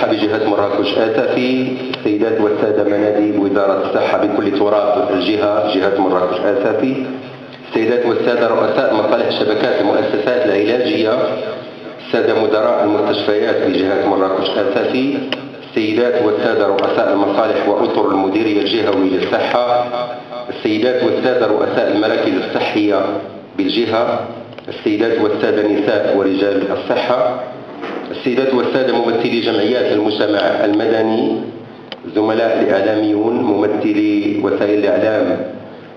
الصحة بجهة مراكش آسفي، السيدات والسادة مناديب وزارة الصحة بكل تراب الجهة جهة مراكش آسفي، السيدات والسادة رؤساء مصالح شبكات المؤسسات العلاجية، السادة مدراء المستشفيات بجهة مراكش آسفي، السيدات والسادة رؤساء المصالح وأطر المديرية الجهوي للصحة، السيدات والسادة رؤساء المراكز الصحية بالجهة، السيدات والسادة نساء ورجال الصحة، السيدات والسادة ممثلي جمعيات المجتمع المدني، الزملاء الإعلاميون، ممثلي وسائل الإعلام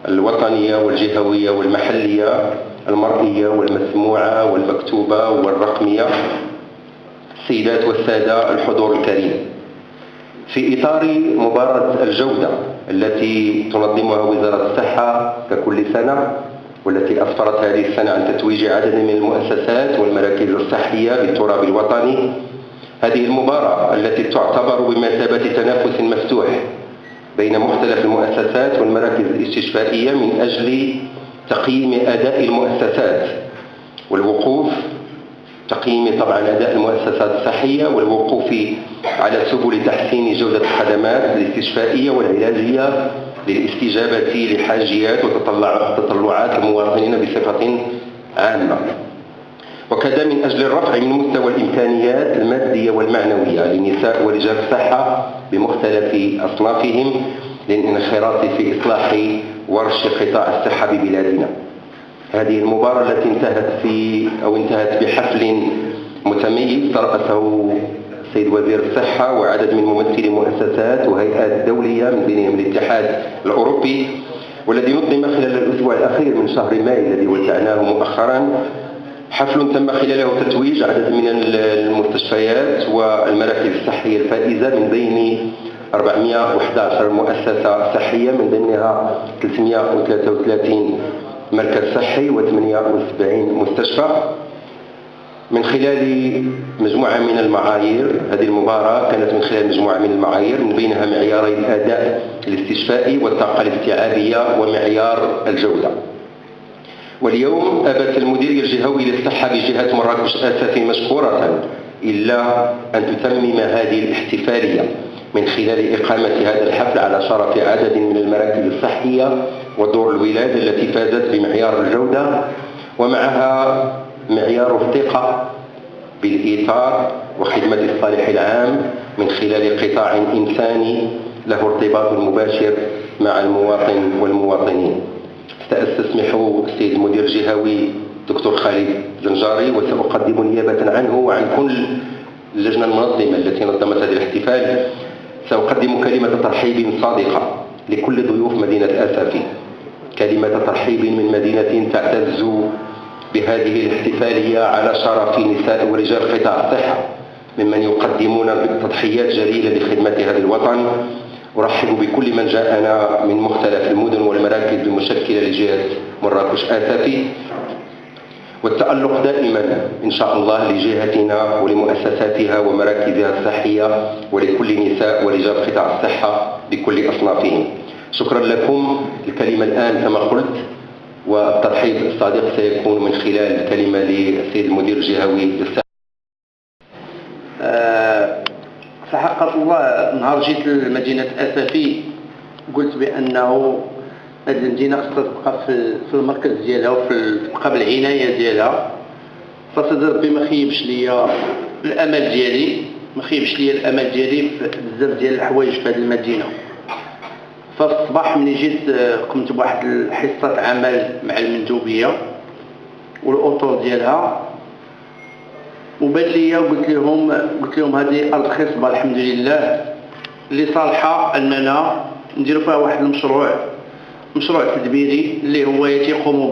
الوطنية والجهوية والمحلية المرئية والمسموعة والمكتوبة والرقمية، السيدات والسادة الحضور الكريم. في إطار مباراة الجودة التي تنظمها وزارة الصحة ككل سنة، والتي أسفرت هذه السنة عن تتويج عدد من المؤسسات والمراكز الصحية بالتراب الوطني، هذه المباراة التي تعتبر بمثابة تنافس مفتوح بين مختلف المؤسسات والمراكز الاستشفائية من أجل تقييم أداء المؤسسات والوقوف تقييم طبعا أداء المؤسسات الصحية والوقوف على سبل تحسين جودة الخدمات الاستشفائية والعلاجية للاستجابة لحاجيات وتطلعات المواطنين بصفة عامة، وكذا من أجل الرفع من مستوى الإمكانيات المادية والمعنوية لنساء ورجال الصحة بمختلف أصنافهم للانخراط في إصلاح ورش قطاع الصحة ببلادنا. هذه المباراة التي انتهت بحفل متميز ترأسه السيد وزير الصحة وعدد من ممثلي مؤسسات وهيئات دولية من بينهم الاتحاد الأوروبي، والذي نظم خلال الأسبوع الأخير من شهر ماي الذي ودعناه مؤخرا، حفل تم خلاله تتويج عدد من المستشفيات والمراكز الصحية الفائزة من بين 411 مؤسسة صحية، من ضمنها 333 مركز صحي و78 مستشفى، من خلال مجموعة من المعايير. هذه المباراة كانت من خلال مجموعة من المعايير من بينها معياري الأداء الاستشفائي والطاقة الاستيعابية ومعيار الجودة. واليوم أبت المديرية الجهوي للصحة بجهة مراكش آسفي مشكورة إلا أن تتمم هذه الاحتفالية من خلال إقامة هذا الحفل على شرف عدد من المراكز الصحية ودور الولادة التي فازت بمعيار الجودة، ومعها معيار الثقة بالإيثار وخدمة الصالح العام من خلال قطاع إنساني له ارتباط مباشر مع المواطن والمواطنين. سأستسمح السيد المدير الجهوي دكتور خالد زنجاري وسأقدم نيابة عنه وعن كل اللجنة المنظمة التي نظمت هذا الاحتفال، سأقدم كلمة ترحيب صادقة لكل ضيوف مدينة آسفي، كلمة ترحيب من مدينة تعتز بهذه الاحتفالية على شرف نساء ورجال قطاع الصحة ممن يقدمون تضحيات جليلة لخدمة هذا الوطن. أرحب بكل من جاءنا من مختلف المدن والمراكز المشكلة لجهة مراكش آسفي، والتألق دائما إن شاء الله لجهتنا ولمؤسساتها ومراكزها الصحية ولكل نساء ورجال قطاع الصحة بكل أصنافهم. شكرا لكم. الكلمة الآن كما قلت والترحيب الصادق سيكون من خلال كلمة للسيد المدير الجهوي للصحة. فحقق الله نهار جيت لمدينة آسفي قلت بأنه هذه المدينة خصها تبقى في المركز ديالها وتبقى بالعناية ديالها. فصدر ربي ما خيبش ليا الأمل ديالي، في بزاف ديال الحوايج في هذه المدينة. ففي الصباح ملي جيت قمت بواحد حصة عمل مع المندوبية والأطر ديالها، وبان ليا قلت لهم هذه أرض خصبة الحمد لله اللي صالحة أننا نديروا فيها واحد مشروع تدبيري اللي هو يقوم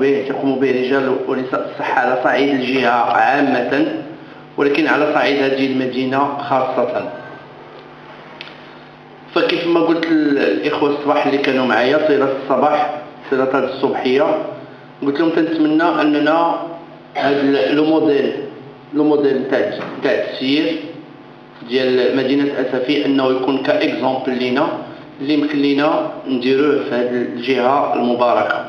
به رجال ونساء الصحة على صعيد الجهة عامة، ولكن على صعيد هذه المدينة خاصة. فكيف ما قلت الإخوة الصباح اللي كانوا معايا طيلة هذه الصبحية، قلت لهم تنتمنى أننا هذا لو موديل تاع التسيير ديال مدينة آسفي أنه يكون كإكزامبل لينا اللي يمكن لينا نديروه في هذه الجهة المباركة.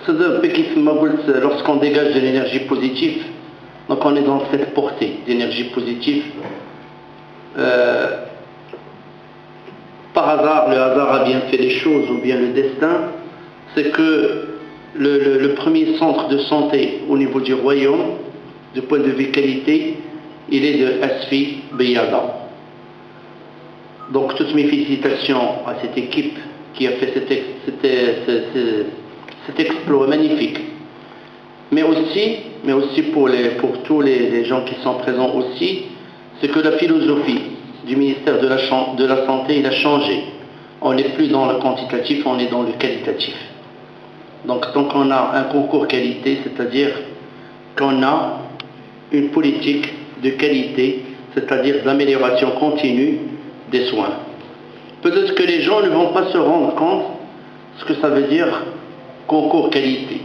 صدر كيف ما قلت lorsqu'on dégage de l'énergie positive Donc on est dans cette portée d'énergie positive. Par hasard, le hasard a bien fait les choses, ou bien le destin, c'est que le premier centre de santé au niveau du royaume, du point de vue qualité, il est de Asfi Beyada. Donc toutes mes félicitations à cette équipe qui a fait cet exploit magnifique. Mais aussi pour tous les gens qui sont présents aussi, c'est que la philosophie du ministère de la Santé, il a changé. On n'est plus dans le quantitatif, on est dans le qualitatif. Donc tant qu'on a un concours qualité, c'est-à-dire qu'on a une politique de qualité, c'est-à-dire d'amélioration continue des soins. Peut-être que les gens ne vont pas se rendre compte ce que ça veut dire concours qualité.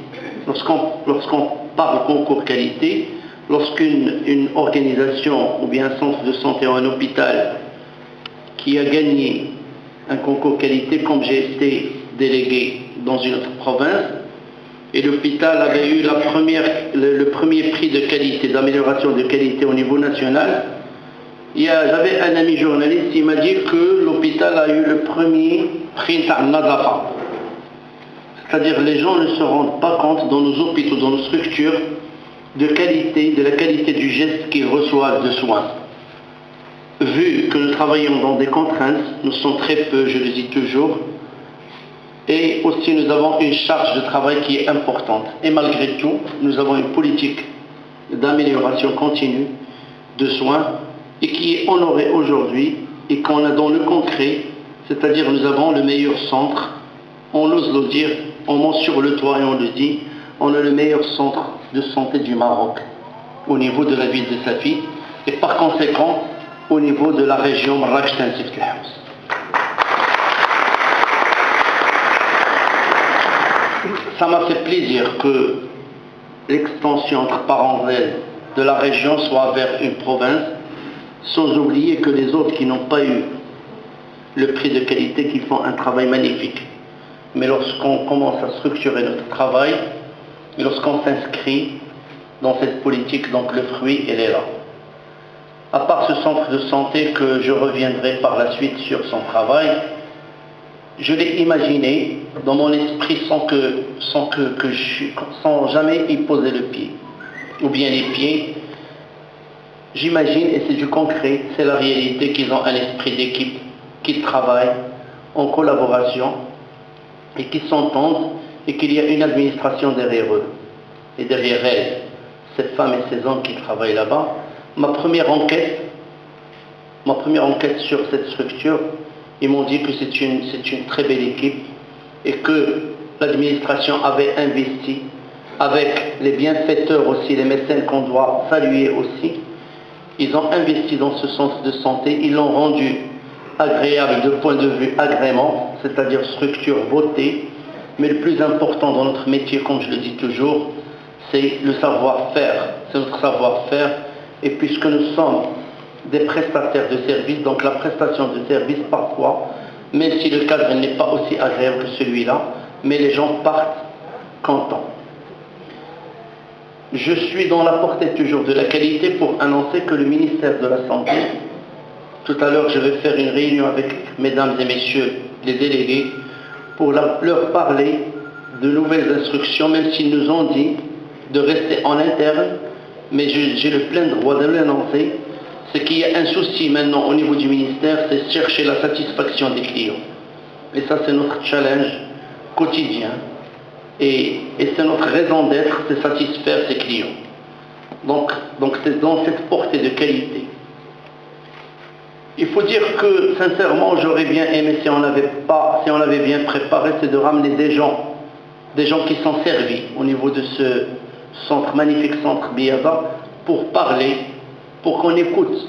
Lorsqu'on parle concours qualité, lorsqu'une organisation ou bien un centre de santé ou un hôpital qui a gagné un concours qualité, comme j'ai été délégué dans une autre province, et l'hôpital avait eu le premier prix de qualité, d'amélioration de qualité au niveau national, j'avais un ami journaliste, il m'a dit que l'hôpital a eu le premier prix Nadafa. C'est-à-dire les gens ne se rendent pas compte dans nos hôpitaux, dans nos structures, de la qualité du geste qu'ils reçoivent de soins. Vu que nous travaillons dans des contraintes, nous sommes très peu, je le dis toujours, et aussi nous avons une charge de travail qui est importante. Et malgré tout, nous avons une politique d'amélioration continue de soins et qui est honorée aujourd'hui et qu'on a dans le concret, c'est-à-dire nous avons le meilleur centre, on ose le dire, on monte sur le toit et on le dit, on a le meilleur centre de santé du Maroc au niveau de la ville de Safi et par conséquent au niveau de la région Marrakech-Tensift al-House. Ça m'a fait plaisir que l'extension entre parenthèses de la région soit vers une province, sans oublier que les autres qui n'ont pas eu le prix de qualité, qui font un travail magnifique. Mais lorsqu'on commence à structurer notre travail, et lorsqu'on s'inscrit dans cette politique, donc le fruit, il est là. À part ce centre de santé que je reviendrai par la suite sur son travail, je l'ai imaginé dans mon esprit sans jamais y poser le pied, ou bien les pieds. J'imagine, et c'est du concret, c'est la réalité, qu'ils ont un esprit d'équipe, qu'ils travaillent en collaboration et qu'ils s'entendent et qu'il y a une administration derrière eux et derrière elles, ces femmes et ces hommes qui travaillent là-bas. Ma première enquête sur cette structure, ils m'ont dit que c'est une très belle équipe et que l'administration avait investi avec les bienfaiteurs aussi, les mécènes qu'on doit saluer aussi. Ils ont investi dans ce centre de santé, ils l'ont rendu agréable de point de vue agrément, c'est-à-dire structure, beauté, mais le plus important dans notre métier, comme je le dis toujours, c'est le savoir-faire, c'est notre savoir-faire, et puisque nous sommes des prestataires de services, donc la prestation de services parfois, même si le cadre n'est pas aussi agréable que celui-là, mais les gens partent contents. Je suis dans la portée toujours de la qualité pour annoncer que le ministère de la Santé, tout à l'heure je vais faire une réunion avec mesdames et messieurs les délégués pour leur parler de nouvelles instructions, même s'ils nous ont dit de rester en interne, mais j'ai le plein droit de l'annoncer. C'est qu'il y a un souci maintenant au niveau du ministère, c'est chercher la satisfaction des clients. Et ça c'est notre challenge quotidien. Et c'est notre raison d'être, c'est satisfaire ses clients. Donc c'est dans cette portée de qualité. Il faut dire que sincèrement j'aurais bien aimé, si on l'avait bien préparé, c'est de ramener des gens qui sont servis au niveau de ce centre, magnifique centre Beyada, pour parler, pour qu'on écoute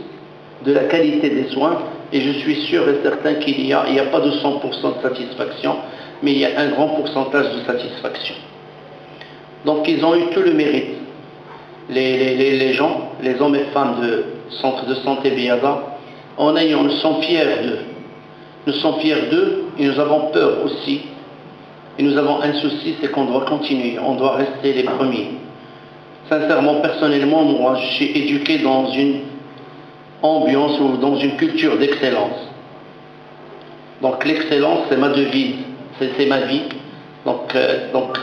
de la qualité des soins. Et je suis sûr et certain qu'il n'y a pas de 100% de satisfaction, mais il y a un grand pourcentage de satisfaction. Donc ils ont eu tout le mérite. Les gens, les hommes et femmes de centre de santé Beyada, nous sommes fiers d'eux. Nous sommes fiers d'eux et nous avons peur aussi. Et nous avons un souci, c'est qu'on doit continuer, on doit rester les premiers. Sincèrement, personnellement, moi, je suis éduqué dans une ambiance ou dans une culture d'excellence. Donc l'excellence, c'est ma devise, c'est ma vie. Donc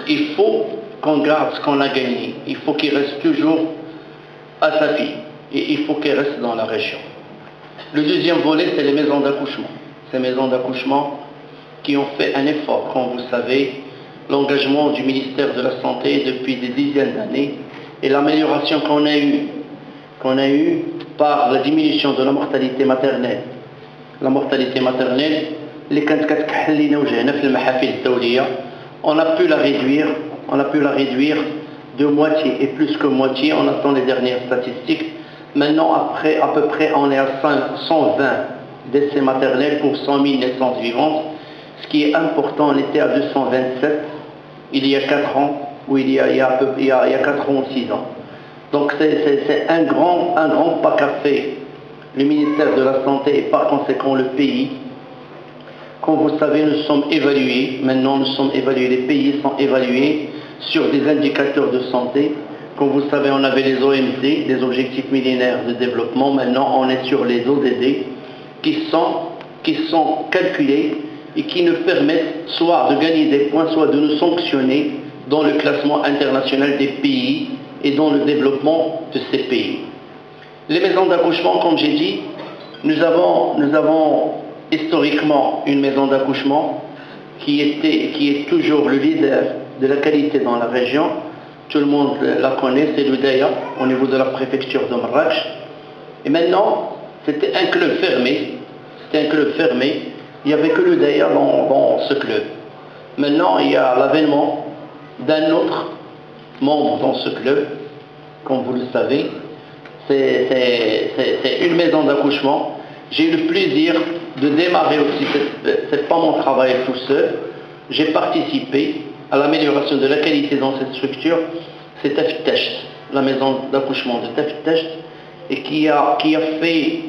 il faut qu'on garde ce qu'on a gagné. Il faut qu'il reste toujours à sa vie. Et il faut qu'il reste dans la région. Le deuxième volet, c'est les maisons d'accouchement. Ces maisons d'accouchement qui ont fait un effort, comme vous savez, l'engagement du ministère de la Santé depuis des dizaines d'années et l'amélioration qu'on a eue par la diminution de la mortalité maternelle. La mortalité maternelle, on a pu la réduire de moitié et plus que moitié, on attend les dernières statistiques. Maintenant, après, à peu près, on est à 120 décès maternels pour 100 000 naissances vivantes. Ce qui est important, on était à 227 il y a 4 ans, ou il y a 4 ans ou 6 ans. Donc c'est un grand pas qu'a fait le ministère de la Santé et par conséquent le pays. Comme vous savez, nous sommes évalués, les pays sont évalués sur des indicateurs de santé. Comme vous savez, on avait les OMD, les objectifs millénaires de développement. Maintenant, on est sur les ODD qui sont calculés et qui nous permettent soit de gagner des points, soit de nous sanctionner dans le classement international des pays et dans le développement de ces pays. Les maisons d'accouchement, comme j'ai dit, nous avons historiquement une maison d'accouchement qui est toujours le leader de la qualité dans la région. Tout le monde la connaît, c'est l'Oudaya, au niveau de la préfecture de Marrakech. Et maintenant, c'était un club fermé. Il n'y avait que l'Oudaya dans ce club. Maintenant, il y a l'avènement d'un autre membre dans ce club, comme vous le savez. C'est une maison d'accouchement. J'ai eu le plaisir de démarrer aussi, c'est pas mon travail tout seul. J'ai participé à l'amélioration de la qualité dans cette structure. C'est Tafitecht, la maison d'accouchement de Tafitecht, et qui a fait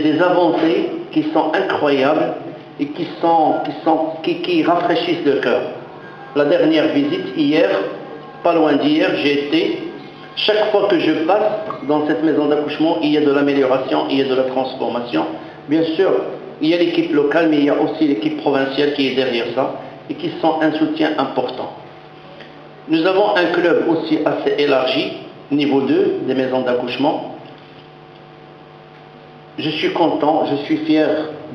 des avancées qui sont incroyables et qui rafraîchissent le cœur. La dernière visite, hier, pas loin d'hier, j'ai été. Chaque fois que je passe dans cette maison d'accouchement, il y a de l'amélioration, il y a de la transformation. Bien sûr, il y a l'équipe locale, mais il y a aussi l'équipe provinciale qui est derrière ça et qui sont un soutien important. Nous avons un club aussi assez élargi, niveau 2 des maisons d'accouchement. Je suis content, je suis fier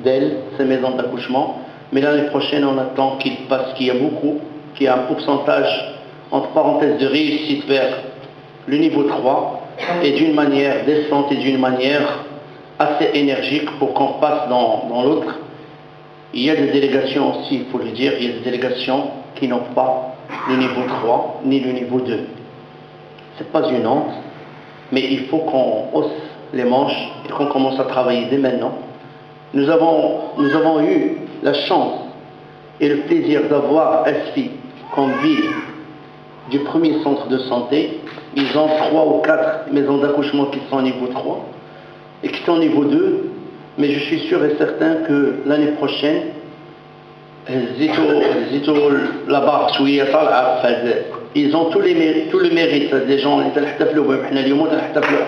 d'elles, ces maisons d'accouchement, mais l'année prochaine, on attend qu'il y a un pourcentage, entre parenthèses, de réussite vers le niveau 3, et d'une manière décente et d'une manière assez énergique pour qu'on passe dans l'autre. Il y a des délégations aussi, il faut le dire, il y a des délégations qui n'ont pas le niveau 3 ni le niveau 2. Ce n'est pas une honte, mais il faut qu'on hausse les manches et qu'on commence à travailler dès maintenant. Nous avons eu la chance et le plaisir d'avoir Asfi comme ville du premier centre de santé. Ils ont 3 ou 4 maisons d'accouchement qui sont au niveau 3 et qui sont au niveau 2, mais je suis sûr et certain que l'année prochaine, ils ont tout le mérite des gens اللي تنحتفلوا بهم احنا اليوم وتنحتفلوا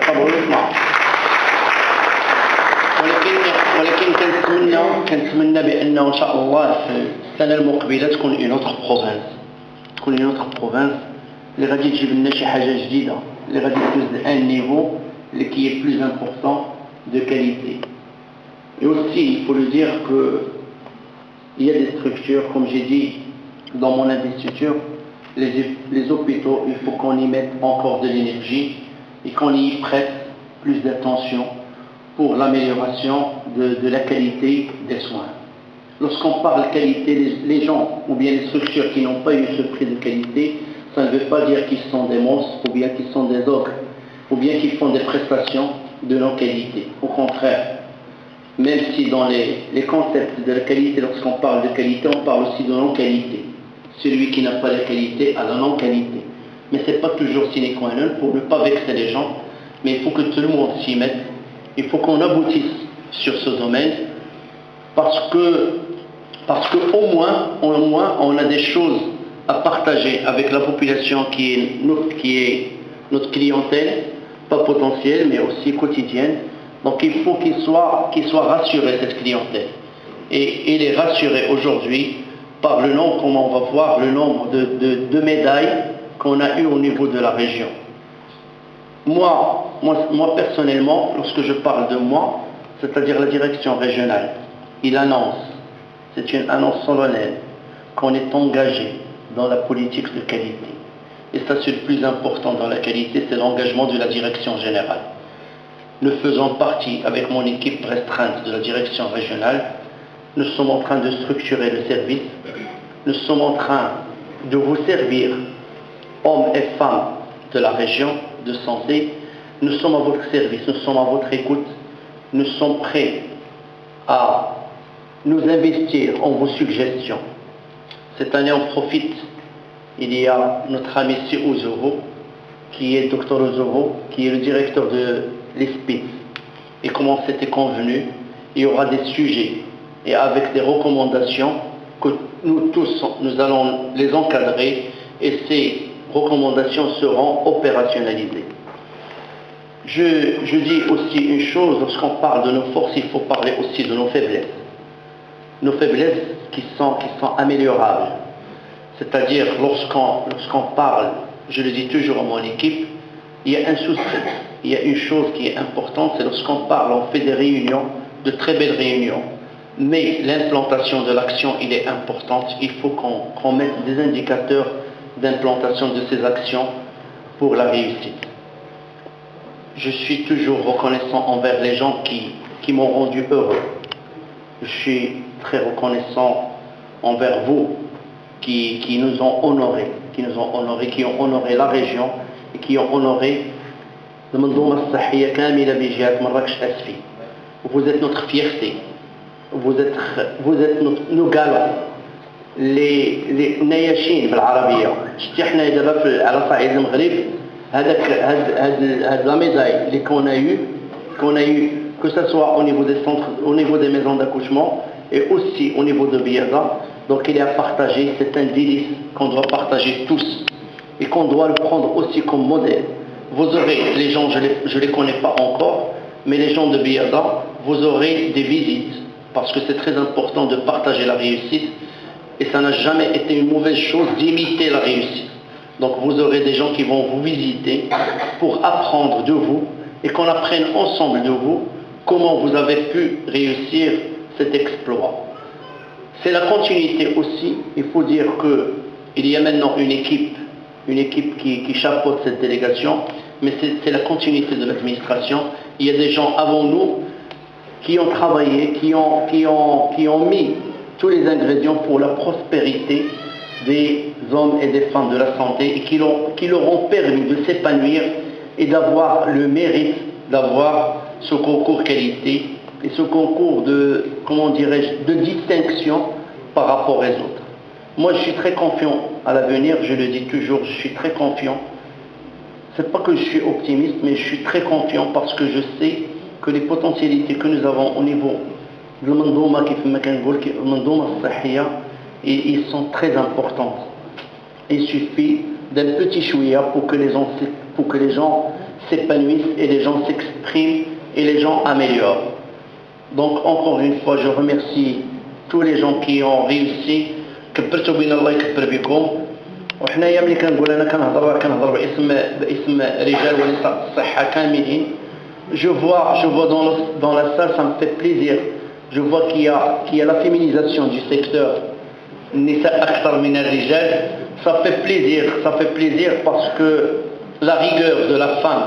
ولكن كنتمنى بانه ان شاء الله في السنه المقبله تكون une autre province اللي غادي تجيب لنا شي حاجه جديده اللي غادي تدوز لان نيفو اللي qui est plus important de qualité. Et aussi, il faut le dire que il y a des structures, comme j'ai dit dans mon investiture, les hôpitaux, il faut qu'on y mette encore de l'énergie et qu'on y prête plus d'attention pour l'amélioration de la qualité des soins. Lorsqu'on parle qualité, les gens ou bien les structures qui n'ont pas eu ce prix de qualité, ça ne veut pas dire qu'ils sont des monstres ou bien qu'ils sont des ogres ou bien qu'ils font des prestations de non-qualité. Au contraire, même si dans les concepts de la qualité, lorsqu'on parle de qualité, on parle aussi de non-qualité. Celui qui n'a pas la qualité a la non-qualité. Mais ce n'est pas toujours sine qua non pour ne pas vexer les gens, mais il faut que tout le monde s'y mette. Il faut qu'on aboutisse sur ce domaine parce que au moins, on a des choses à partager avec la population qui est notre clientèle, pas potentielle, mais aussi quotidienne. Donc il faut qu'il soit rassuré, cette clientèle. Et il est rassuré aujourd'hui par le nombre, comme on va voir, le nombre de médailles qu'on a eues au niveau de la région. Moi, personnellement, lorsque je parle de moi, c'est-à-dire la direction régionale, il annonce, c'est une annonce solennelle, qu'on est engagé dans la politique de qualité. Et ça, c'est le plus important dans la qualité, c'est l'engagement de la direction générale. Nous faisons partie, avec mon équipe restreinte de la direction régionale, nous sommes en train de structurer le service, nous sommes en train de vous servir, hommes et femmes de la région de santé, nous sommes à votre service, nous sommes à votre écoute, nous sommes prêts à nous investir en vos suggestions. Cette année, on profite, il y a notre ami C. Ozoro, qui est Dr Ozoro, qui est le directeur de l'ESPID. Et comme on s'était convenu, il y aura des sujets et avec des recommandations que nous tous, nous allons les encadrer et ces recommandations seront opérationnalisées. Je dis aussi une chose, lorsqu'on parle de nos forces, il faut parler aussi de nos faiblesses. Nos faiblesses qui sont améliorables. C'est-à-dire, lorsqu'on parle, je le dis toujours à mon équipe, il y a un souci, il y a une chose qui est importante, c'est lorsqu'on parle, on fait des réunions, de très belles réunions, mais l'implantation de l'action, il est importante, il faut qu'on mette des indicateurs d'implantation de ces actions pour la réussite. Je suis toujours reconnaissant envers les gens qui m'ont rendu heureux. Je suis très reconnaissant envers vous qui nous ont honorés, qui ont honoré la région et qui ont honoré le Mandouma Sahia Kamila Bijiat Marrakech Asfi. Vous êtes notre fierté, vous êtes nos galons, les نياشين بالعربية. شتي حنا دابا على صعيد المغرب هاد la médaille qu'on a eu, que ce soit au niveau des centres, au niveau des maisons d'accouchement et aussi au niveau de Biada. Donc il est à partager, c'est un délice qu'on doit partager tous et qu'on doit le prendre aussi comme modèle. Vous aurez, les gens, je ne les connais pas encore, mais les gens de Biada, vous aurez des visites parce que c'est très important de partager la réussite et ça n'a jamais été une mauvaise chose d'imiter la réussite. Donc vous aurez des gens qui vont vous visiter pour apprendre de vous et qu'on apprenne ensemble de vous comment vous avez pu réussir cet exploit. C'est la continuité aussi, il faut dire qu'il y a maintenant une équipe qui chapeaute cette délégation, mais c'est la continuité de l'administration. Il y a des gens avant nous qui ont travaillé, qui ont mis tous les ingrédients pour la prospérité des hommes et des femmes de la santé et qui leur ont permis de s'épanouir et d'avoir le mérite d'avoir ce concours qualité et ce concours de, comment dirais-je, de distinction par rapport aux autres. Moi, je suis très confiant à l'avenir, je le dis toujours, je suis très confiant. C'est pas que je suis optimiste, mais je suis très confiant parce que je sais que les potentialités que nous avons au niveau de l'Mandouma, ils sont très importantes. Il suffit d'un petit chouïa pour que les gens s'épanouissent et les gens s'expriment et les gens améliorent. Donc encore une fois, je remercie tous les gens qui ont réussi. كبرتوا بنا الله يكبر بكم وحنايا ملي كنقول انا كنهضر باسم رجال ونساء الصحه كاملين. Je vois dans la salle, ça me fait plaisir. Je vois qu'il y a la féminisation du secteur Nisa Akhtar min al-Rijal. Ça fait plaisir parce que la rigueur de la femme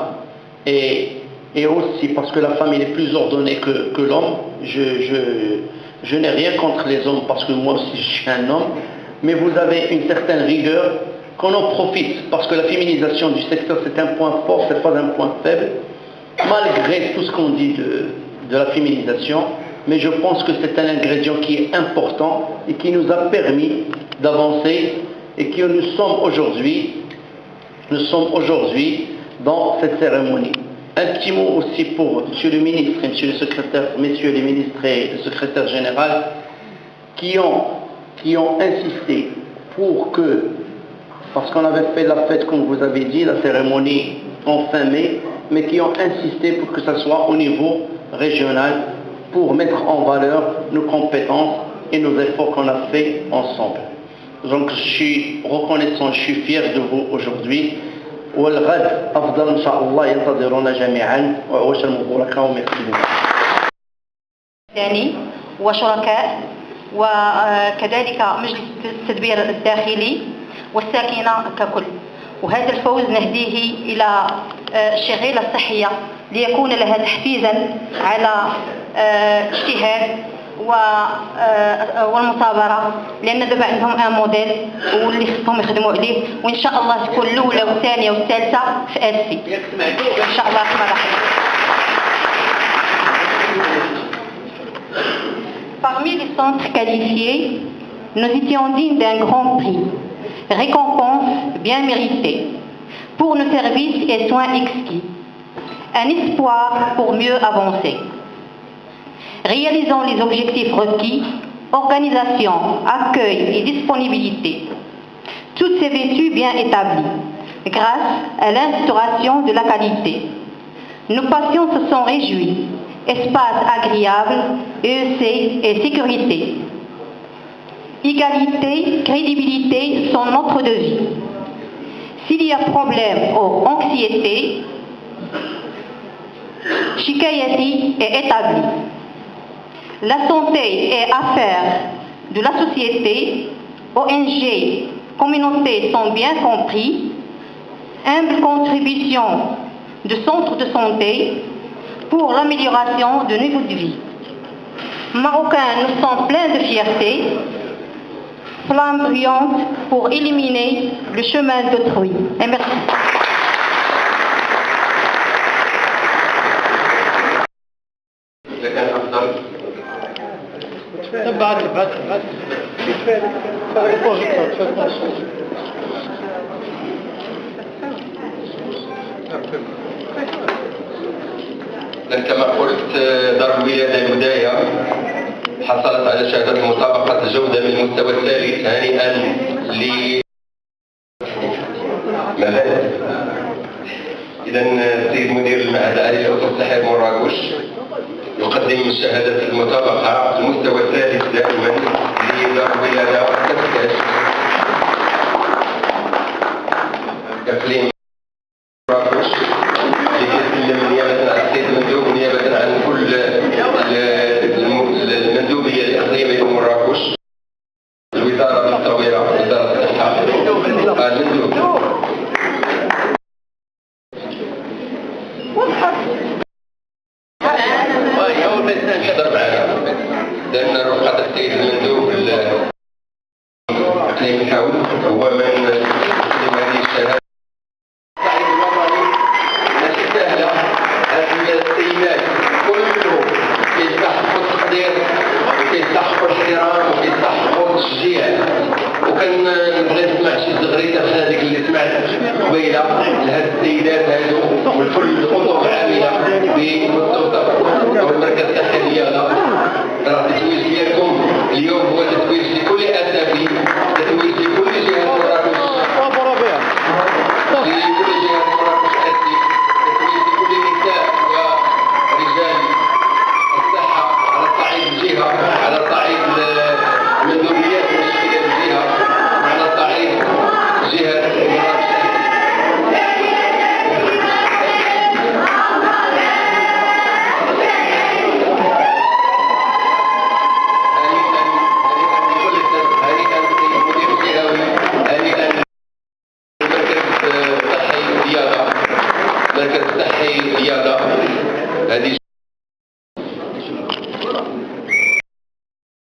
et aussi parce que la femme elle est plus ordonnée que l'homme. Je n'ai rien contre les hommes parce que moi aussi je suis un homme, mais vous avez une certaine rigueur qu'on en profite parce que la féminisation du secteur c'est un point fort, c'est pas un point faible, malgré tout ce qu'on dit de la féminisation, mais je pense que c'est un ingrédient qui est important et qui nous a permis d'avancer et que nous sommes aujourd'hui dans cette cérémonie. Un petit mot aussi pour Monsieur le ministre et Monsieur le secrétaire, Messieurs les ministres et le secrétaire général qui ont insisté pour que parce qu'on avait fait la fête, comme vous avez dit, la cérémonie en fin mai, mais qui ont insisté pour que ça soit au niveau régional, pour mettre en valeur nos compétences et nos efforts qu'on a fait ensemble. Donc je suis reconnaissant, je suis fier de vous aujourd'hui. والغد أفضل إن شاء الله ينتظرونا جميعا وعواشا مباركة وميرسي. ثاني وشركاء وكذلك مجلس التدبير الداخلي والساكنة ككل، وهذا الفوز نهديه إلى الشغيلة الصحية ليكون لها تحفيزا على اجتهاد والمثابرة، لأن دابا عندهم موديل واللي خصهم يخدموا عليه، وإن شاء الله تكون الأولى والثانية والثالثة في آسي إن شاء الله كما راح. Parmi les centres qualifiés, nous étions dignes d'un grand prix, récompense bien méritée, pour nos services et soins exquis, un espoir pour mieux avancer. Réalisons les objectifs requis, organisation, accueil et disponibilité, toutes ces vertus bien établies, grâce à l'instauration de la qualité. Nos patients se sont réjouis, espace agréable, EEC et sécurité. Égalité, crédibilité sont notre devise. S'il y a problème ou anxiété, Shikayati est établi. La santé est affaire de la société, ONG, communauté sont bien compris. Humble contribution de centres de santé pour l'amélioration du niveau de vie. Marocains, nous sommes pleins de fierté, flamme brillante pour éliminer le chemin d'autrui. Et merci. كما قلت دار الولادة الهداية حصلت على شهادة مطابقة الجودة من المستوى الثالث، هنيئا إذا السيد مدير المعهد العالي للأسس الصحية مراكش يقدم شهادة المطابقة المستوى الثالث دائما لدار الولادة والتفتيش كفلين مراكش ليسلم نيابة عن السيد المندوب ونيابة عن كل المندوبية الإقليمية لمراكش، الوزارة المستوية وزارة الصحة المندوب يحضر معنا لأن رفقة السيد المندوب الإقليمي حول هو من يسلم هذه الشهادة. الصعيد الوطني ماشي سهلة، هذه السيدات كلهم كيستحقوا التقدير وكيستحقوا الاحترام وكيستحقوا التشجيع، وكنبغي نسمع شي زغريده بحال هذيك اللي سمعت قبيله لهاد السيدات هادو والكل الاطر العامله بمستوطن والمركز الصحي ديالنا. راه التتويج ديالكم اليوم هو تتويج لكل اسافي، تتويج لكل جهه مراكش، لكل جهه مراكش اسي، تتويج لكل نساء ورجال الصحه على صعيد الجهه، على صعيد المندوبيات ومشكلات الجهه، وعلى صعيد جهه مراكش. مركز الصحي رياضة هذه